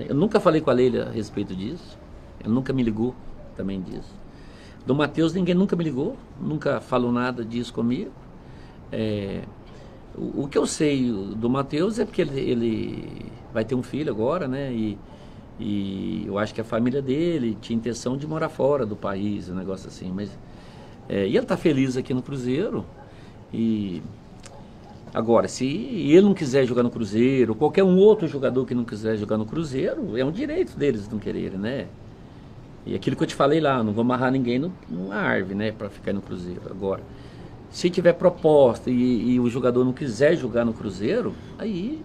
Eu nunca falei com a Leila a respeito disso. Ele nunca me ligou também disso. Do Matheus ninguém nunca me ligou, nunca falou nada disso comigo. O que eu sei do Matheus é porque ele vai ter um filho agora, né? E eu acho que a família dele tinha intenção de morar fora do país, um negócio assim. Mas, e ele está feliz aqui no Cruzeiro. E agora, se ele não quiser jogar no Cruzeiro, ou qualquer um outro jogador que não quiser jogar no Cruzeiro, é um direito deles não quererem, né? E aquilo que eu te falei lá, não vou amarrar ninguém numa árvore, né, para ficar no Cruzeiro. Agora, se tiver proposta e o jogador não quiser jogar no Cruzeiro, aí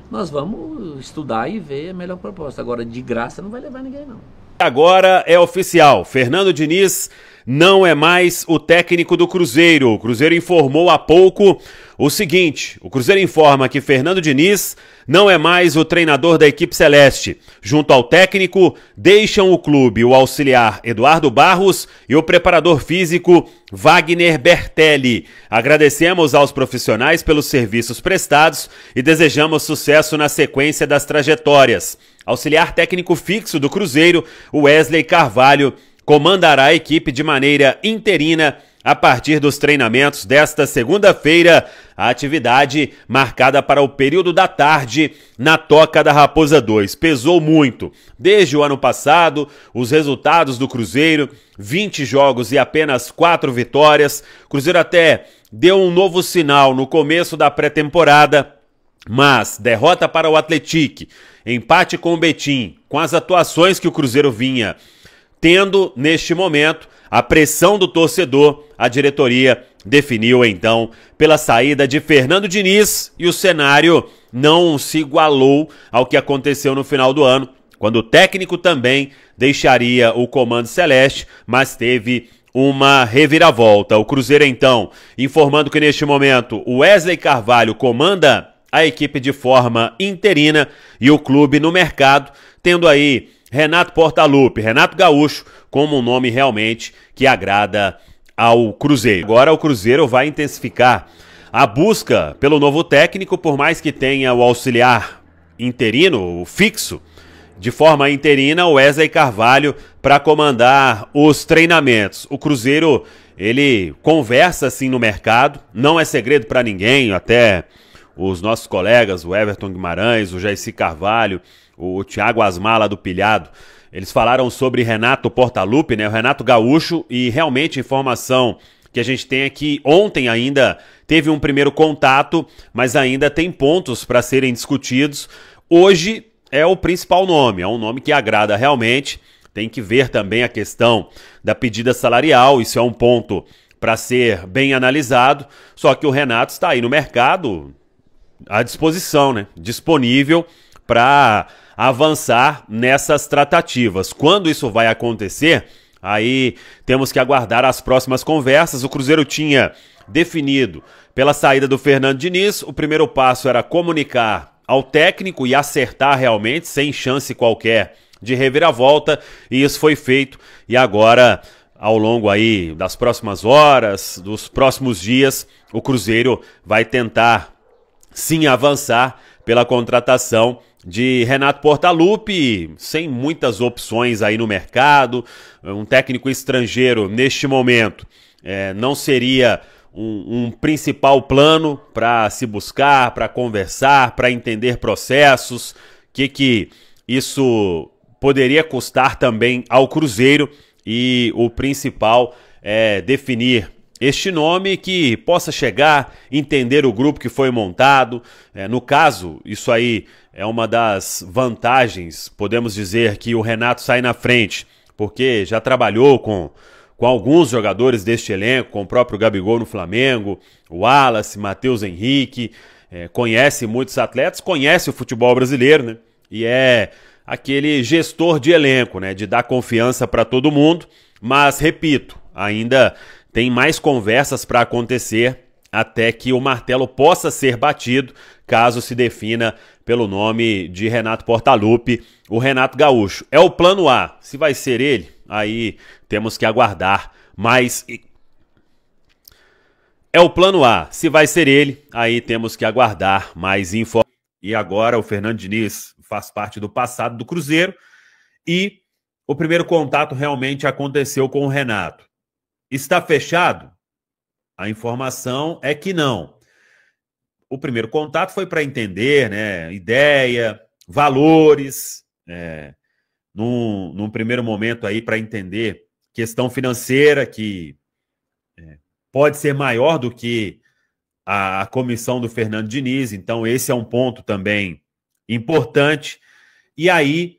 nós vamos estudar e ver a melhor proposta. Agora, de graça não vai levar ninguém, não. Agora é oficial, Fernando Diniz não é mais o técnico do Cruzeiro. O Cruzeiro informou há pouco o seguinte: o Cruzeiro informa que Fernando Diniz não é mais o treinador da equipe celeste. Junto ao técnico, deixam o clube o auxiliar Eduardo Barros e o preparador físico Wagner Bertelli. Agradecemos aos profissionais pelos serviços prestados e desejamos sucesso na sequência das trajetórias. Auxiliar técnico fixo do Cruzeiro, Wesley Carvalho, comandará a equipe de maneira interina a partir dos treinamentos desta segunda-feira, a atividade marcada para o período da tarde na Toca da Raposa 2. Pesou muito. Desde o ano passado, os resultados do Cruzeiro, 20 jogos e apenas 4 vitórias. O Cruzeiro até deu um novo sinal no começo da pré-temporada, mas derrota para o Atlético, empate com o Betim, com as atuações que o Cruzeiro vinha tendo neste momento, a pressão do torcedor, a diretoria definiu então pela saída de Fernando Diniz e o cenário não se igualou ao que aconteceu no final do ano, quando o técnico também deixaria o comando celeste, mas teve uma reviravolta. O Cruzeiro então informando que neste momento o Wesley Carvalho comanda a equipe de forma interina e o clube no mercado, tendo aí Renato Portaluppi, Renato Gaúcho, como um nome realmente que agrada ao Cruzeiro. Agora o Cruzeiro vai intensificar a busca pelo novo técnico, por mais que tenha o auxiliar interino, o fixo, de forma interina, o Wesley Carvalho para comandar os treinamentos. O Cruzeiro, ele conversa assim no mercado, não é segredo para ninguém, até os nossos colegas, o Everton Guimarães, o Jaircy Carvalho, o Thiago Asmala do Pilhado, eles falaram sobre Renato Portaluppi, né, o Renato Gaúcho, e realmente a informação que a gente tem é que ontem ainda teve um primeiro contato, mas ainda tem pontos para serem discutidos. Hoje é o principal nome, é um nome que agrada realmente, tem que ver também a questão da pedida salarial, isso é um ponto para ser bem analisado, só que o Renato está aí no mercado à disposição, né, disponível para avançar nessas tratativas. Quando isso vai acontecer, aí temos que aguardar as próximas conversas. O Cruzeiro tinha definido pela saída do Fernando Diniz, o primeiro passo era comunicar ao técnico e acertar realmente, sem chance qualquer de reviravolta, e isso foi feito, e agora, ao longo aí das próximas horas, dos próximos dias, o Cruzeiro vai tentar sim avançar pela contratação de Renato Portaluppi, sem muitas opções aí no mercado. Um técnico estrangeiro neste momento não seria um principal plano para se buscar, para conversar, para entender processos, que isso poderia custar também ao Cruzeiro, e o principal é definir este nome que possa chegar, entender o grupo que foi montado. No caso, isso aí é uma das vantagens, podemos dizer que o Renato sai na frente, porque já trabalhou com alguns jogadores deste elenco, com o próprio Gabigol no Flamengo, o Wallace, Matheus Henrique, conhece muitos atletas, conhece o futebol brasileiro, né? E é aquele gestor de elenco, né? De dar confiança para todo mundo, mas, repito, ainda tem mais conversas para acontecer até que o martelo possa ser batido, caso se defina pelo nome de Renato Portaluppi, o Renato Gaúcho. É o plano A. Se vai ser ele, aí temos que aguardar mais. É o plano A. Se vai ser ele, aí temos que aguardar mais informações. E agora o Fernando Diniz faz parte do passado do Cruzeiro, e o primeiro contato realmente aconteceu com o Renato. Está fechado? A informação é que não. O primeiro contato foi para entender, né, ideia, valores, num primeiro momento aí para entender questão financeira, que pode ser maior do que a comissão do Fernando Diniz, então esse é um ponto também importante. E aí,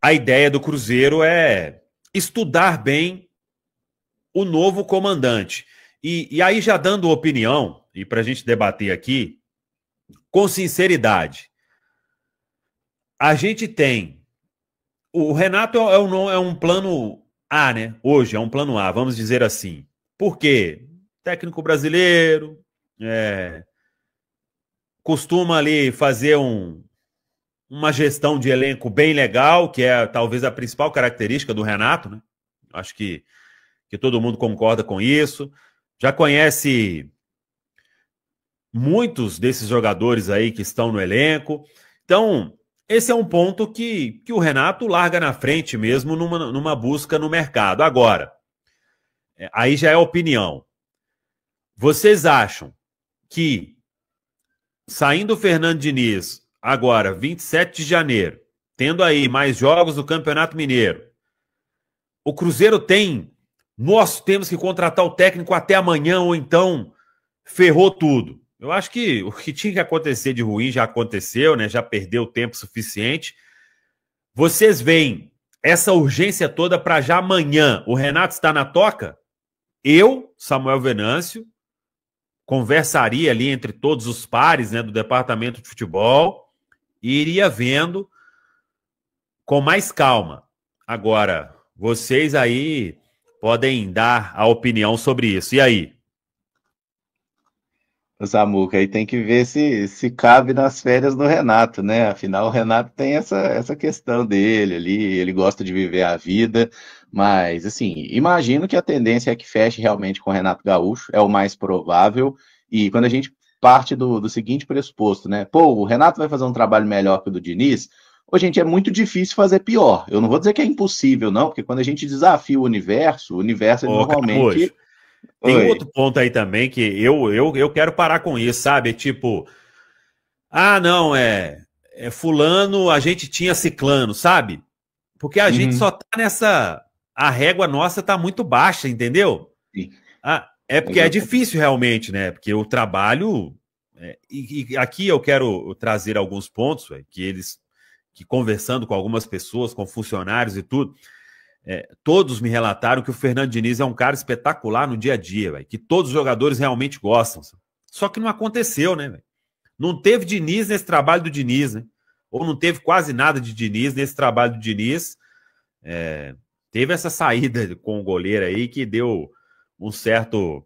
a ideia do Cruzeiro é estudar bem o novo comandante. E aí, já dando opinião, e para a gente debater aqui, com sinceridade, a gente tem... O Renato é um plano A, né? Hoje é um plano A, vamos dizer assim. Por quê? Técnico brasileiro, costuma ali fazer uma gestão de elenco bem legal, que é talvez a principal característica do Renato, né? Acho que todo mundo concorda com isso. Já conhece muitos desses jogadores aí que estão no elenco. Então, esse é um ponto que o Renato larga na frente mesmo numa busca no mercado. Agora, aí já é opinião. Vocês acham que, saindo o Fernando Diniz, agora, 27 de janeiro, tendo aí mais jogos do Campeonato Mineiro, o Cruzeiro nós temos que contratar o técnico até amanhã, ou então ferrou tudo? Eu acho que o que tinha que acontecer de ruim já aconteceu, né? Já perdeu tempo suficiente. Vocês veem essa urgência toda para já amanhã o Renato está na toca? Eu, Samuel Venâncio, conversaria ali entre todos os pares, né, do departamento de futebol e iria vendo com mais calma. Agora, vocês aí podem dar a opinião sobre isso. E aí? Samuca, aí tem que ver se cabe nas férias do Renato, né? Afinal, o Renato tem essa questão dele ali, ele gosta de viver a vida, mas, assim, imagino que a tendência é que feche realmente com o Renato Gaúcho, é o mais provável, e quando a gente parte do seguinte pressuposto, né? Pô, o Renato vai fazer um trabalho melhor que o do Diniz. Ô, gente, é muito difícil fazer pior. Eu não vou dizer que é impossível, não, porque quando a gente desafia o universo ele normalmente... Capojo, tem um outro ponto aí também que eu quero parar com isso, sabe? Tipo, não, fulano, a gente tinha ciclano, sabe? Porque a gente só tá nessa... A régua nossa tá muito baixa, entendeu? Sim. É porque é difícil realmente, né? Porque o trabalho... E aqui eu quero trazer alguns pontos, que conversando com algumas pessoas, com funcionários e tudo... todos me relataram que o Fernando Diniz é um cara espetacular no dia a dia, véio, que todos os jogadores realmente gostam. Só que não aconteceu, né? Véio? Não teve Diniz nesse trabalho do Diniz, né? Ou não teve quase nada de Diniz nesse trabalho do Diniz. Teve essa saída com o goleiro aí que deu um certo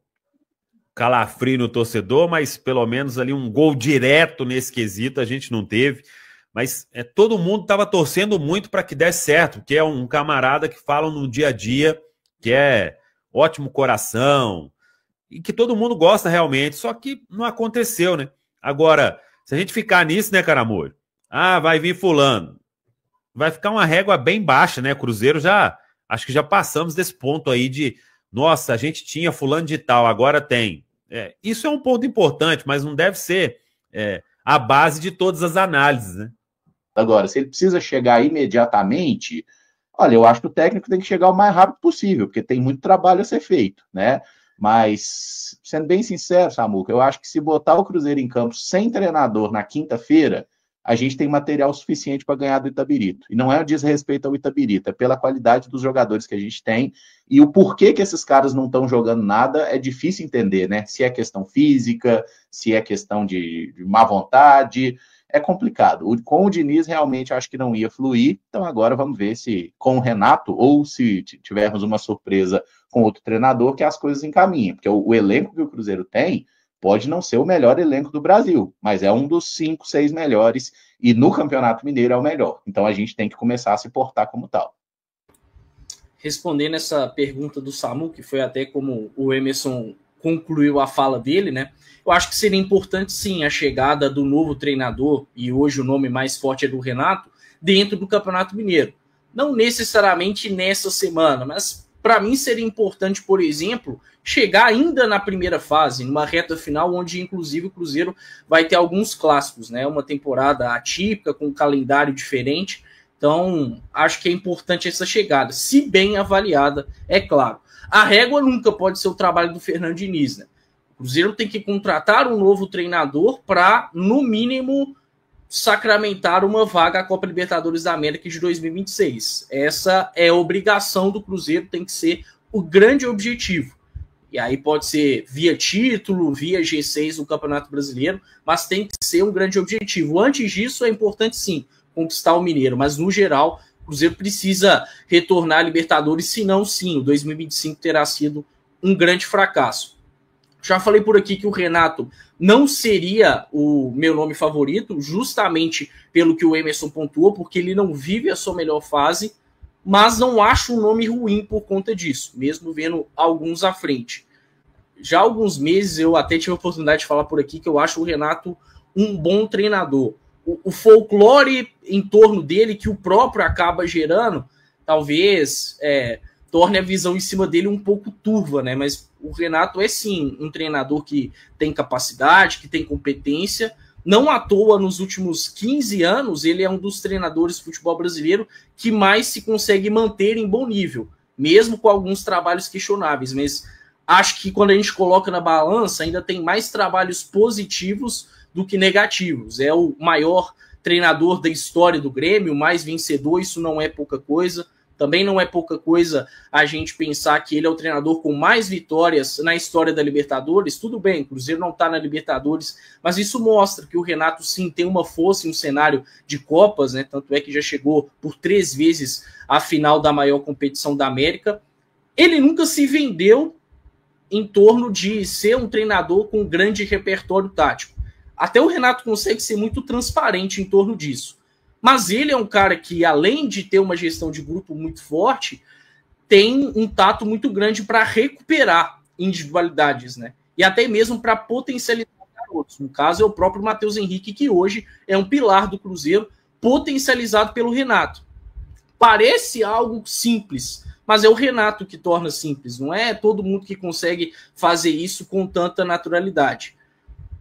calafrio no torcedor, mas pelo menos ali um gol direto nesse quesito a gente não teve. Mas todo mundo estava torcendo muito para que desse certo, que é um camarada que fala no dia a dia, que é ótimo coração, e que todo mundo gosta realmente, só que não aconteceu, né? Agora, se a gente ficar nisso, né, Caramor? Vai vir fulano. Vai ficar uma régua bem baixa, né? Cruzeiro acho que já passamos desse ponto aí de, nossa, a gente tinha fulano de tal, agora tem. Isso é um ponto importante, mas não deve ser a base de todas as análises, né? Agora, se ele precisa chegar imediatamente, olha, eu acho que o técnico tem que chegar o mais rápido possível, porque tem muito trabalho a ser feito, né? Mas, sendo bem sincero, Samuca, eu acho que se botar o Cruzeiro em campo sem treinador na quinta-feira, a gente tem material suficiente para ganhar do Itabirito. E não é um desrespeito ao Itabirito, é pela qualidade dos jogadores que a gente tem e o porquê que esses caras não estão jogando nada é difícil entender, né? Se é questão física, se é questão de má vontade... É complicado. Com o Diniz, realmente, acho que não ia fluir. Então, agora vamos ver se com o Renato, ou se tivermos uma surpresa com outro treinador, que as coisas encaminhem. Porque o elenco que o Cruzeiro tem pode não ser o melhor elenco do Brasil, mas é um dos 5, 6 melhores. E no Campeonato Mineiro é o melhor. Então, a gente tem que começar a se portar como tal. Respondendo essa pergunta do Samu, que foi até como o Emerson concluiu a fala dele, né? Eu acho que seria importante, sim, a chegada do novo treinador, e hoje o nome mais forte é do Renato, dentro do Campeonato Mineiro. Não necessariamente nessa semana, mas para mim seria importante, por exemplo, chegar ainda na primeira fase, numa reta final, onde inclusive o Cruzeiro vai ter alguns clássicos, né? Uma temporada atípica, com um calendário diferente. Então, acho que é importante essa chegada, se bem avaliada, é claro. A régua nunca pode ser o trabalho do Fernando Diniz, né? O Cruzeiro tem que contratar um novo treinador para, no mínimo, sacramentar uma vaga à Copa Libertadores da América de 2026. Essa é a obrigação do Cruzeiro, tem que ser o grande objetivo. E aí pode ser via título, via G6 do Campeonato Brasileiro, mas tem que ser um grande objetivo. Antes disso, é importante, sim, conquistar o Mineiro, mas, no geral, o Cruzeiro precisa retornar à Libertadores, senão, sim, o 2025 terá sido um grande fracasso. Já falei por aqui que o Renato não seria o meu nome favorito, justamente pelo que o Emerson pontuou, porque ele não vive a sua melhor fase, mas não acho um nome ruim por conta disso, mesmo vendo alguns à frente. Já há alguns meses eu até tive a oportunidade de falar por aqui que eu acho o Renato um bom treinador. O folclore em torno dele, que o próprio acaba gerando, talvez torne a visão em cima dele um pouco turva, né? Mas o Renato é sim um treinador que tem capacidade, que tem competência. Não à toa, nos últimos 15 anos, ele é um dos treinadores de futebol brasileiro que mais se consegue manter em bom nível, mesmo com alguns trabalhos questionáveis. Mas acho que quando a gente coloca na balança, ainda tem mais trabalhos positivos do que negativos. É o maior treinador da história do Grêmio, o mais vencedor, isso não é pouca coisa. Também não é pouca coisa a gente pensar que ele é o treinador com mais vitórias na história da Libertadores. Tudo bem, o Cruzeiro não está na Libertadores, mas isso mostra que o Renato, sim, tem uma força em um cenário de Copas, né? Tanto é que já chegou por 3 vezes à final da maior competição da América. Ele nunca se vendeu em torno de ser um treinador com um grande repertório tático. Até o Renato consegue ser muito transparente em torno disso. Mas ele é um cara que, além de ter uma gestão de grupo muito forte, tem um tato muito grande para recuperar individualidades, né? E até mesmo para potencializar garotos. No caso, é o próprio Matheus Henrique, que hoje é um pilar do Cruzeiro, potencializado pelo Renato. Parece algo simples, mas é o Renato que torna simples. Não é todo mundo que consegue fazer isso com tanta naturalidade.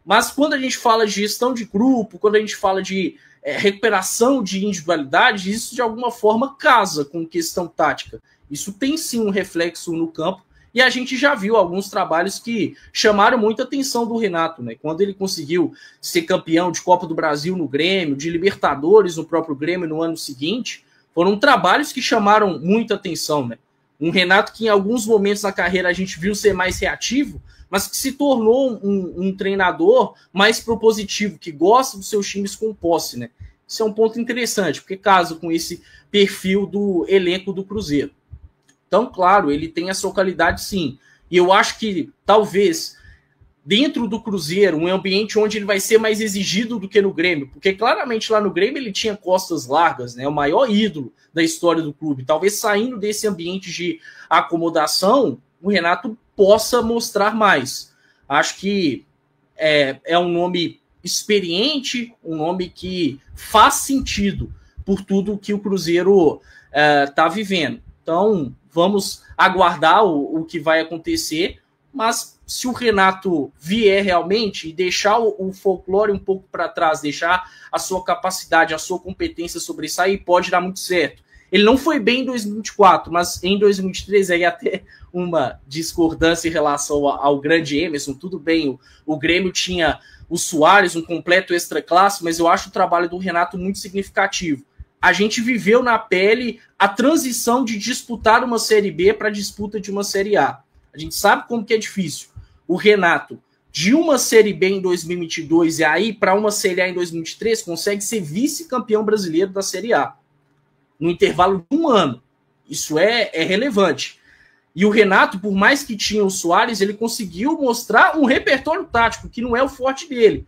Mas quando a gente fala de gestão de grupo, quando a gente fala de recuperação de individualidade, isso de alguma forma casa com questão tática. Isso tem sim um reflexo no campo, e a gente já viu alguns trabalhos que chamaram muita atenção do Renato, né? Quando ele conseguiu ser campeão de Copa do Brasil no Grêmio, de Libertadores no próprio Grêmio no ano seguinte, foram trabalhos que chamaram muita atenção, né? Um Renato que em alguns momentos na carreira a gente viu ser mais reativo, mas que se tornou um treinador mais propositivo, que gosta dos seus times com posse, né? Isso é um ponto interessante, porque casa com esse perfil do elenco do Cruzeiro. Então, claro, ele tem a sua qualidade, sim. E eu acho que, talvez, dentro do Cruzeiro, um ambiente onde ele vai ser mais exigido do que no Grêmio, porque claramente lá no Grêmio ele tinha costas largas, né? O maior ídolo da história do clube. Talvez saindo desse ambiente de acomodação, o Renato possa mostrar mais. Acho que é um nome experiente, um nome que faz sentido por tudo que o Cruzeiro está vivendo. Então, vamos aguardar o que vai acontecer, mas se o Renato vier realmente e deixar o folclore um pouco para trás, deixar a sua capacidade, a sua competência sobressair, pode dar muito certo. Ele não foi bem em 2024, mas em 2023 aí até uma discordância em relação ao grande Emerson. Tudo bem, o Grêmio tinha o Soares, um completo extra-classe, mas eu acho o trabalho do Renato muito significativo. A gente viveu na pele a transição de disputar uma Série B para a disputa de uma Série A. A gente sabe como que é difícil. O Renato, de uma Série B em 2022 e aí para uma Série A em 2023, consegue ser vice-campeão brasileiro da Série A. No intervalo de um ano. Isso é relevante. E o Renato, por mais que tinha o Soares, ele conseguiu mostrar um repertório tático, que não é o forte dele.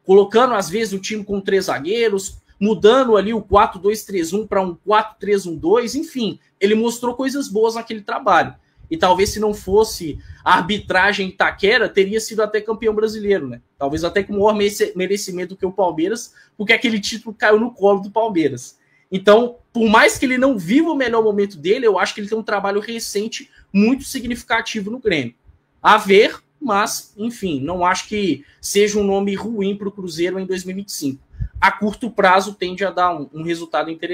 Colocando, às vezes, o time com 3 zagueiros, mudando ali o 4-2-3-1 para um 4-3-1-2, enfim. Ele mostrou coisas boas naquele trabalho. E talvez se não fosse a arbitragem Itaquera, teria sido até campeão brasileiro, né? Talvez até com maior merecimento que o Palmeiras, porque aquele título caiu no colo do Palmeiras. Então, por mais que ele não viva o melhor momento dele, eu acho que ele tem um trabalho recente muito significativo no Grêmio. A ver, mas, enfim, não acho que seja um nome ruim para o Cruzeiro em 2025. A curto prazo tende a dar um resultado interessante.